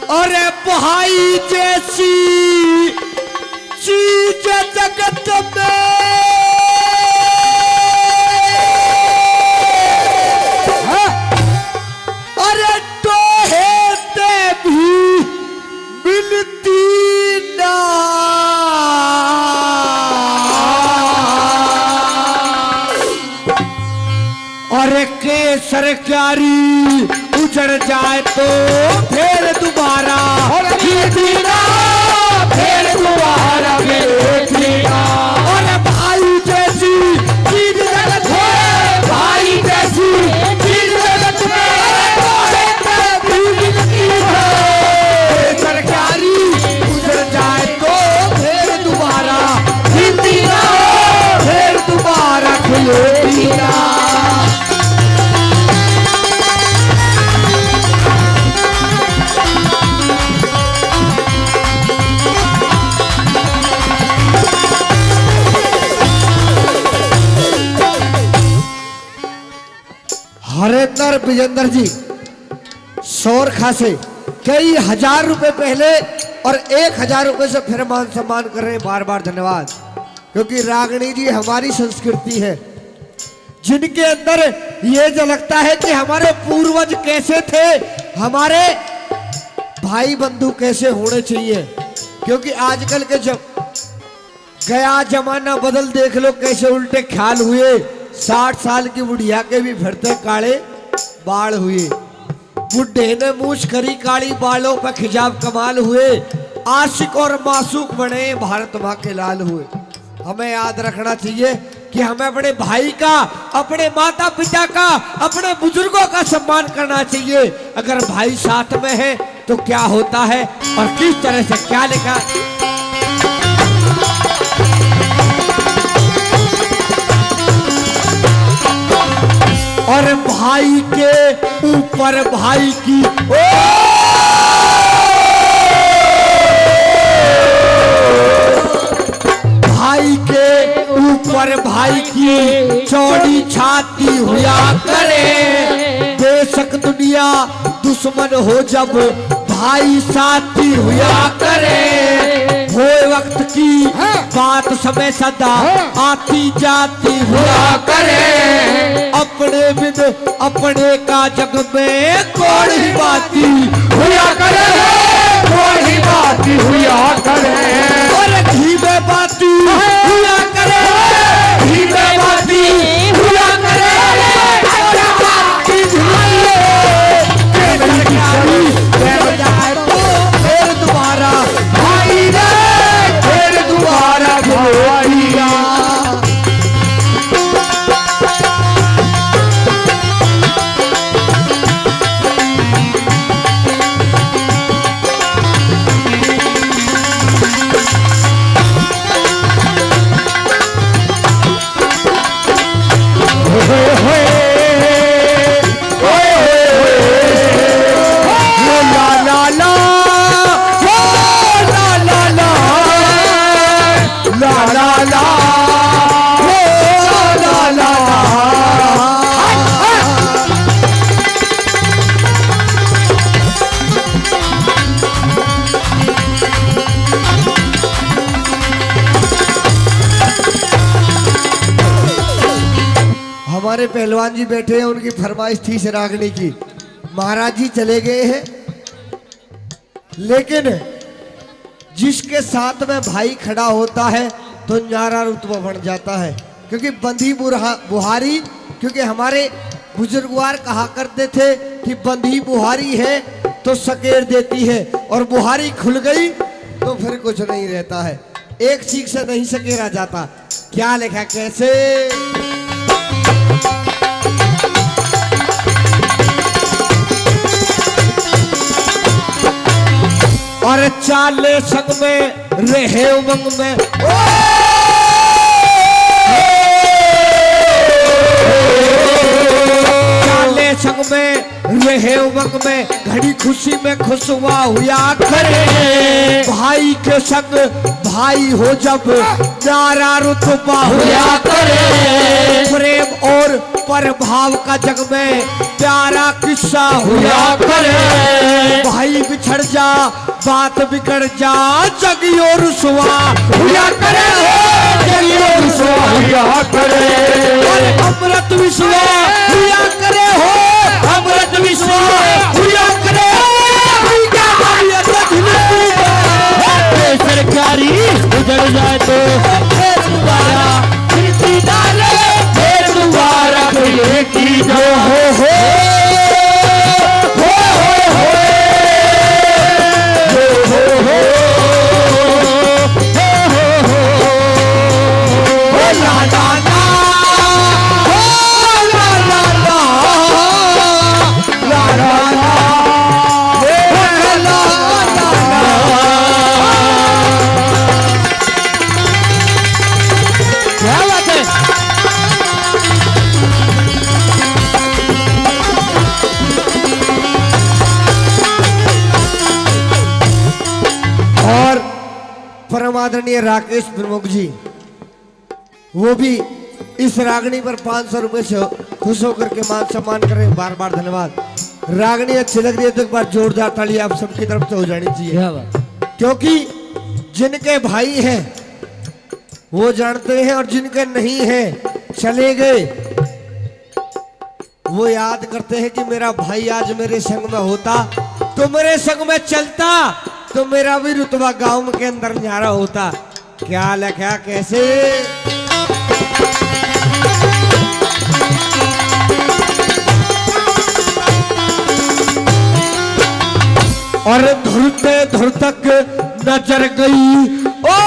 अरे भाई जैसी चीज जगत में अरे टोहेते भी मिलती ना। अरे केसर क्यारी उजड़ जाए तो फिर दोबारा फिर दोबारा देखना। और भाई जैसी चीज जगत है, भाई जैसी चीज जगत में सरकारी गुजर जाए तो फिर दोबारा हिंदी ना फिर दोबारा खिलेगी ना। हरेंद्र विजेंद्र जी सोरखा से कई हजार रुपए पहले और 1000 रुपए से फिर मान सम्मान कर रहे हैं। बार बार धन्यवाद, क्योंकि रागिणी जी हमारी संस्कृति है जिनके अंदर ये झलकता है कि हमारे पूर्वज कैसे थे, हमारे भाई बंधु कैसे होने चाहिए। क्योंकि आजकल के जब गया जमाना बदल, देख लो कैसे उल्टे ख्याल हुए। 60 साल की बुढ़िया के भी फिरते काले बाल हुए, बुढ़े ने मूछ करी काली, बालों पर खिजाब कमाल हुए। आशिक और मासूक बने, भारत माँ के लाल हुए। हमें याद रखना चाहिए कि हमें अपने भाई का, अपने माता पिता का, अपने बुजुर्गों का सम्मान करना चाहिए। अगर भाई साथ में है तो क्या होता है और किस तरह से क्या लिखा। और भाई के ऊपर भाई की भाई के ऊपर भाई की चौड़ी छाती हुआ करे। बेशक दुनिया दुश्मन हो जब भाई साथी हुआ करे। होए वक्त की बात समय सदा आती जाती हुआ करे। अपने बिन अपने का जग में कौन ही बाती हुआ करे, कोई ही बात हुआ करे। और घी में बाती हुआ करे, घी में बाती हुआ करे। फिर दोबारा भाई रे फिर दोबारा भोलिया। हमारे पहलवान जी बैठे हैं, उनकी फरमाइश थी से रागनी की। महाराज जी चले गए हैं, लेकिन जिसके साथ में भाई खड़ा होता है तो न्यारा रुतबा बन जाता है। क्योंकि बंधी बुहारी, क्योंकि हमारे बुजुर्गवार कहा करते थे कि बंधी बुहारी है तो सकेर देती है, और बुहारी खुल गई तो फिर कुछ नहीं रहता है। एक सीख से नहीं सकेरा जाता। क्या लिखा कैसे? और चाले संग में रहे उमंग में, चाले संग में रहे उमंग में, घड़ी खुशी में खुश हुआ करे। भाई के संग भाई हो जब प्यारा रुतबा हुआ करे, प्रेम और प्रभाव का जग में प्यारा किस्सा हुआ करे, भाई बिछड़ जा बात बिगड़ जा जगियो रुसवा हुआ करे, जगियो रुसवा हुआ करे, और अमृत विश्वा हुआ करे हो, अमृत विश्वा हुआ करे, सरकारी गुजर जाए तो फिर दोबारा फिर डाले, फिर दोबारा कोई की जो हो परमादरणीय राकेश प्रमुख जी, वो भी इस रागनी पर 500 रुपए से खुश होकर के मान सम्मान कर रहे हैं। बार बार धन्यवाद। रागनी अच्छी लग रही है तो एक बार जोरदार ताली आप सबकी तरफ से हो जानी चाहिए, क्योंकि जिनके भाई हैं वो जानते हैं और जिनके नहीं हैं चले गए वो याद करते हैं कि मेरा भाई आज मेरे संग में होता तो मेरे संग में चलता तो मेरा भी रुतबा गांव के अंदर न्यारा होता। क्या लखा कैसे और धुरते धुर तक नजर गई ओ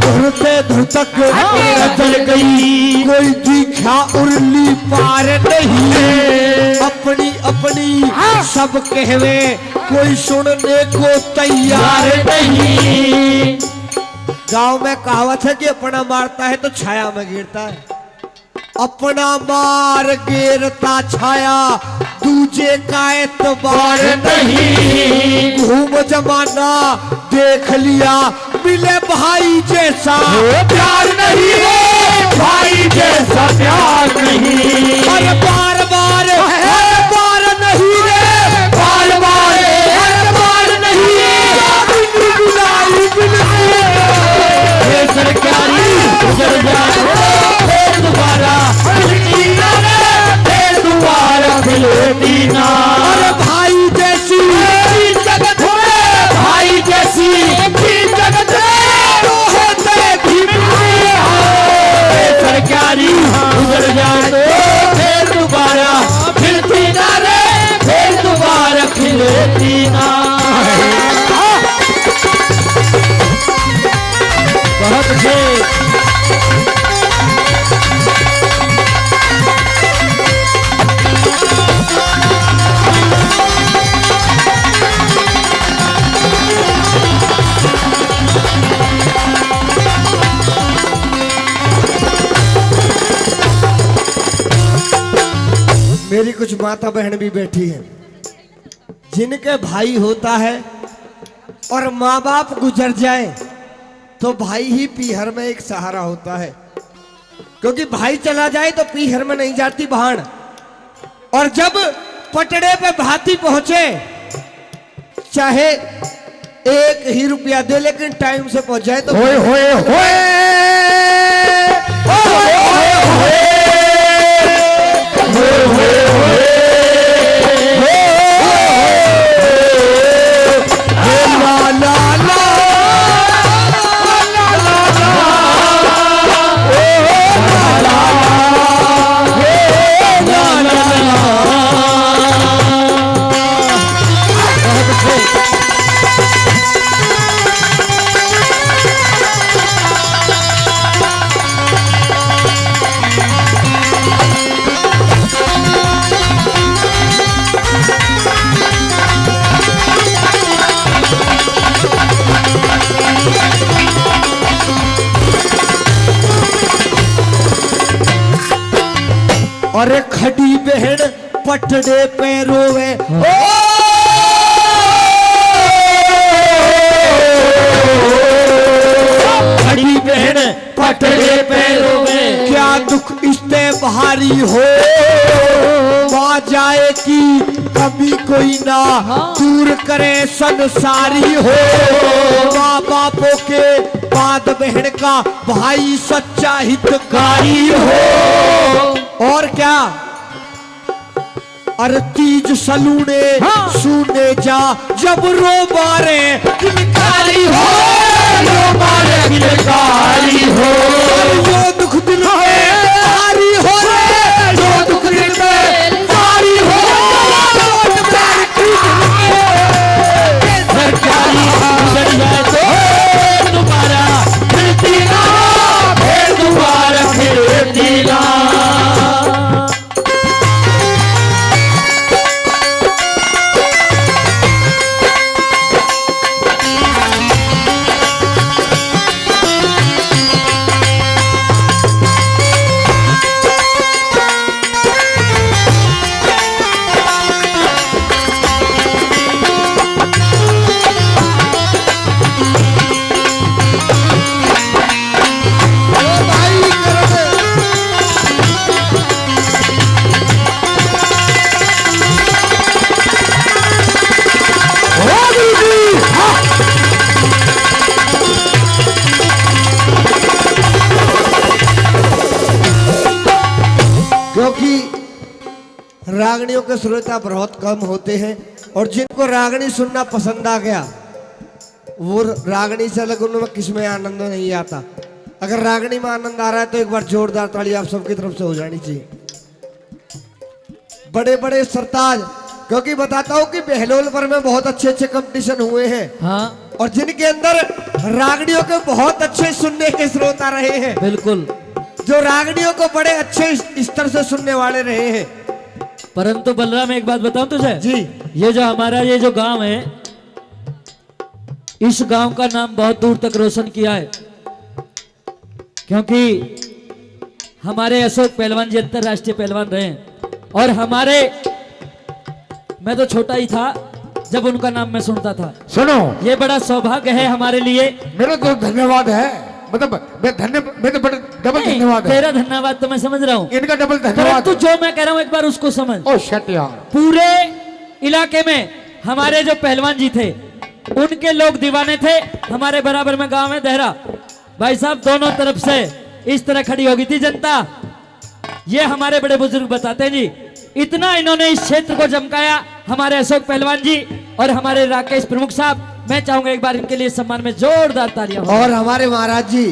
धुरते धुर तक नजर गई, कोई दिखा उर्ली पार नहीं, अपनी अपनी सब कहवे कोई सुनने को तैयार नहीं। गांव में कहावत है कि अपना मारता है तो छाया में गिरता है, अपना मार गिरता छाया दूजे का एतबार नहीं। घूम जमाना देख लिया मिले भाई जैसा प्यार नहीं है, भाई जैसा प्यार नहीं, हर बार बार नहीं रे बार बार नहीं, सरकारी गुजर जाए फिर दोबारा फिर दोबारा मिलेगी ना। अरे भाई जैसी जगत है, भाई जैसी जगत सरकारी गुजर जाए फिर दोबारा फिरती ना रे, फिर दोबारा खिलेती ना। बहुत अच्छे मेरी कुछ माता बहन भी बैठी है जिनके भाई होता है और माँ बाप गुजर जाए तो भाई ही पीहर में एक सहारा होता है, क्योंकि भाई चला जाए तो पीहर में नहीं जाती भाण, और जब पटड़े पे भाती पहुंचे चाहे 1 ही रुपया दे लेकिन टाइम से पहुंच जाए तो होए होए होए और खड़ी बहन पटड़े पे रोवे ओ कटरे पैरों में, क्या दुख इस्ते भारी हो, माँ जाए की कभी कोई ना दूर करे संसारी हो। माँ बापों के बाद बहन का भाई सच्चा हितकारी हो। और क्या अरे तीज सलूने सुने जा जब रो मारे किलकारी हो, रो मारे किलकारी हो। जो दुख दिल में भारी हो रे, जो दुख दिल में भारी हो, सरकारी गुजर जाए तो दोबारा मिलती ना, फिर दोबारा मिलती ना। क्योंकि रागणियों के श्रोता बहुत कम होते हैं और जिनको रागणी सुनना पसंद आ गया वो रागणी से अलग उनमें किसमें आनंद नहीं आता। अगर रागणी में आनंद आ रहा है तो एक बार जोरदार ताली आप सबकी तरफ से हो जानी चाहिए। बड़े बड़े सरताज, क्योंकि बताता हूँ कि बहलोल पर में बहुत अच्छे अच्छे कंपटीशन हुए हैं हाँ और जिनके अंदर रागणियों के बहुत अच्छे सुनने के स्रोत आ रहे हैं, बिल्कुल, जो रागणियों को बड़े अच्छे स्तर से सुनने वाले रहे हैं। परंतु बलराम एक बात बताऊं तुझे जी, ये जो हमारा ये जो गांव है, इस गांव का नाम बहुत दूर तक रोशन किया है, क्योंकि हमारे अशोक पहलवान जी अंतरराष्ट्रीय पहलवान रहे हैं और हमारे, मैं तो छोटा ही था जब उनका नाम मैं सुनता था। सुनो, ये बड़ा सौभाग्य है हमारे लिए। मेरा तो धन्यवाद है, मतलब मैं तो बड़ा डबल धन्यवाद है। तेरा धन्यवाद तो मैं समझ रहा हूँ, इनका डबल धन्यवाद परंतु है। जो मैं कह रहा हूँ एक बार उसको समझ। ओ शट यार, पूरे इलाके में हमारे जो पहलवान जी थे उनके लोग दीवाने थे। हमारे बराबर में गांव है देहरा, भाई साहब दोनों तरफ से इस तरह खड़ी होगी थी जनता। ये हमारे बड़े बुजुर्ग बताते हैं जी, इतना इन्होंने इस क्षेत्र को चमकाया हमारे अशोक पहलवान जी और हमारे राकेश प्रमुख साहब। मैं चाहूंगा एक बार इनके लिए सम्मान में जोरदार तालियां हो। और हमारे महाराज जी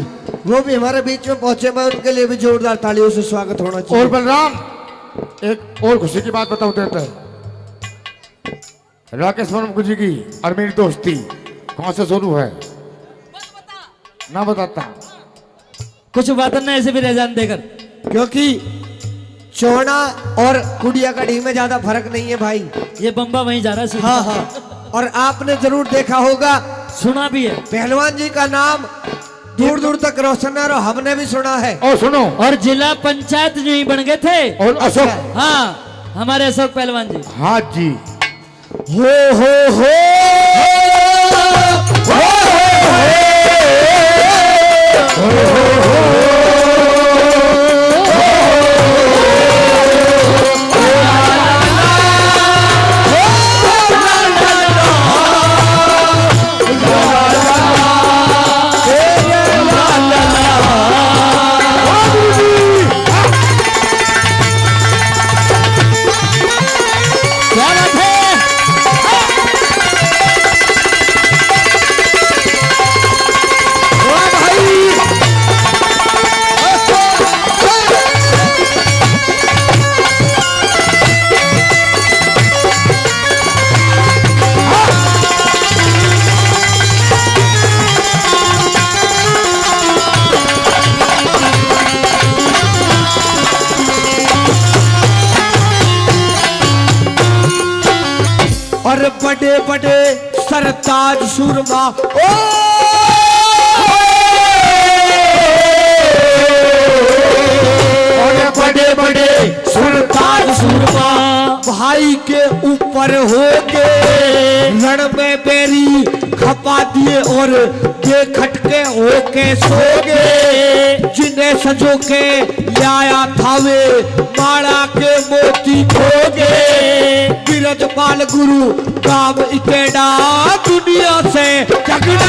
वो भी हमारे बीच में पहुंचे, मैं उनके लिए भी जोरदार तालियों से स्वागत होना चाहिए। और बलराम, एक और खुशी की बात बताऊं देता है। राकेश प्रमुख जी की और मेरी दोस्ती कहाँ से शुरू है ना बताता। कुछ बातों ने ऐसे भी रह जान देकर, क्योंकि चौड़ा और कुड़िया कड़ी में ज्यादा फर्क नहीं है भाई। ये बम्बा वहीं जा रहा है। हाँ हाँ, और आपने जरूर देखा होगा, सुना भी है, पहलवान जी का नाम दूर दूर तक रोशन है और हमने भी सुना है। और सुनो, और जिला पंचायत जो ही बन गए थे, और अशोक, हाँ हमारे अशोक पहलवान जी। हाँ जी, हो हो और बड़े बड़े सरताज सुरमा, ओ और बड़े बड़े सरताज सुरमा भाई के ऊपर हो के रण में बेरी खपा दिए और बेखटके होके सोगे, जिन्हें सजो के लाया थावे माड़ा के मोती खोगे। बिरजपाल गुरु काम इकेड़ा दुनिया से झगड़ा